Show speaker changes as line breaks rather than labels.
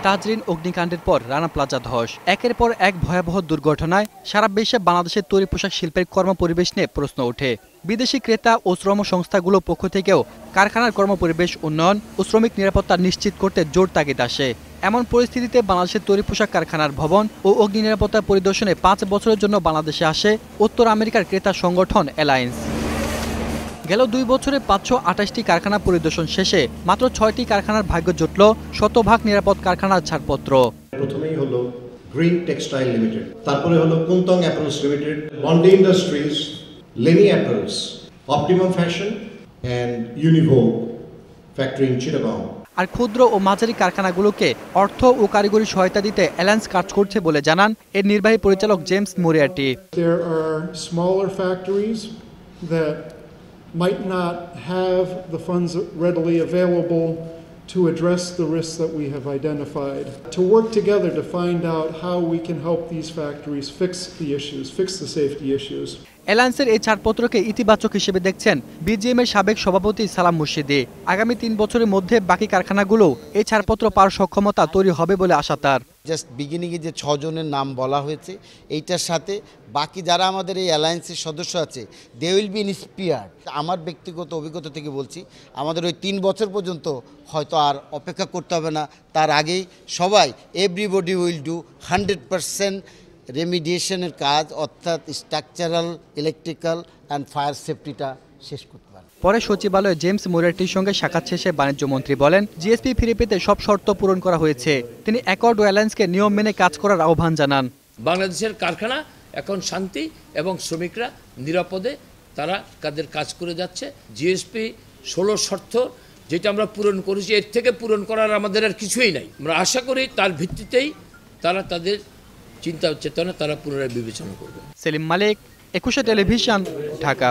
তাজরিন অগ্নিকাণ্ডের পর রানা প্লাজা ধস, একের পর এক ভয়াবহ দুর্ঘটনায় সারা বিশ্বে বাংলাদেশের তৈরি পোশাক শিল্পের কর্মপরিবেশ নিয়ে প্রশ্ন ওঠে। বিদেশি ক্রেতা ও শ্রম সংস্থাগুলোর পক্ষ থেকেও কারখানার কর্মপরিবেশ উন্নয়ন ও শ্রমিক নিরাপত্তা নিশ্চিত করতে জোর তাগিদ আসে। এমন পরিস্থিতিতে বাংলাদেশের তৈরি পোশাক কারখানার ভবন ও অগ্নি নিরাপত্তা পরিদর্শনে 5 বছরের জন্য বাংলাদেশে আসে উত্তর আমেরিকার ক্রেতা সংগঠন অ্যালায়েন্স। গেল 2 বছরে 528টি কারখানা পরিদর্শন শেষে মাত্র 6টি কারখানার ভাগ্য জুটল শতভাগ নিরাপদ কারখানার ছাড়পত্র।
প্রথমেই হলো গ্রিন টেক্সটাইল লিমিটেড, তারপরে হলো কুন্তং অ্যাপারেলস লিমিটেড, বন্ডি ইন্ডাস্ট্রিজ, লেনি apparels, optimum fashion and Univogue factory in Chittagong.
আর ক্ষুদ্র ও মাঝারি কারখানাগুলোকে অর্থ ও কারিগরি সহায়তা দিতে অ্যালায়েন্স কাজ করছে বলে জানান এর নির্বাহী পরিচালক James মোরিয়ার্টি।
There are smaller factories that might not have the funds readily available to address the risks that we have identified. To work together to find out how we can help these factories fix the issues, fix the safety issues.
অ্যালায়েন্সের এই ছাড়পত্রকে ইতিবাচক হিসেবে দেখছেন BGM এর সাবেক সভাপতি সালাম মুর্শিদি। আগামী 3 বছরের মধ্যে বাকি কারখানাগুলো এই ছাড়পত্র পাওয়ার সক্ষমতা তৈরি হবে বলে আশা তার।
জাস্ট বিগিনিংয়ে যে 6 জনের নাম বলা হয়েছে, এইটার সাথে বাকি যারা আমাদের এই অ্যালায়েন্সের সদস্য আছে দে উইল বি ইন্সপায়ার্ড। আমার ব্যক্তিগত অভিজ্ঞতা থেকে বলছি, আমাদের ওই 3 বছর পর্যন্ত হয়তো আর অপেক্ষা করতে হবে না। তার আগেই সবাই এভরিবডি উইল ডু 100% রেমিডিয়েশনের কাজ, অর্থাৎ স্ট্রাকচারাল, ইলেকট্রিক্যাল অ্যান্ড ফায়ার সেফটিটা শেষ করতে পারে।
পরে সচিবালয়ে জেমস মোরিয়ার্টির সঙ্গে সাক্ষাৎ শেষে বাণিজ্যমন্ত্রী বলেন, জিএসপি ফিরে পেতে সব শর্ত পূরণ করা হয়েছে। তিনি অ্যাকর্ড ও অ্যালায়েন্সকে নিয়ম মেনে কাজ করার আহ্বান জানান।
বাংলাদেশের কারখানা এখন শান্তি এবং শ্রমিকরা নিরাপদে তারা তাদের কাজ করে যাচ্ছে। জিএসপি 16 শর্ত যেটা আমরা পূরণ করেছি, এর থেকে পূরণ করার আমাদের আর কিছুই নাই। আমরা আশা করি তার ভিত্তিতেই তারা তাদের চিন্তা চেতনা তারা পুনরায় বিবেচনা করবে।
সেলিম মালিক, 21 টেলিভিশন, ঢাকা।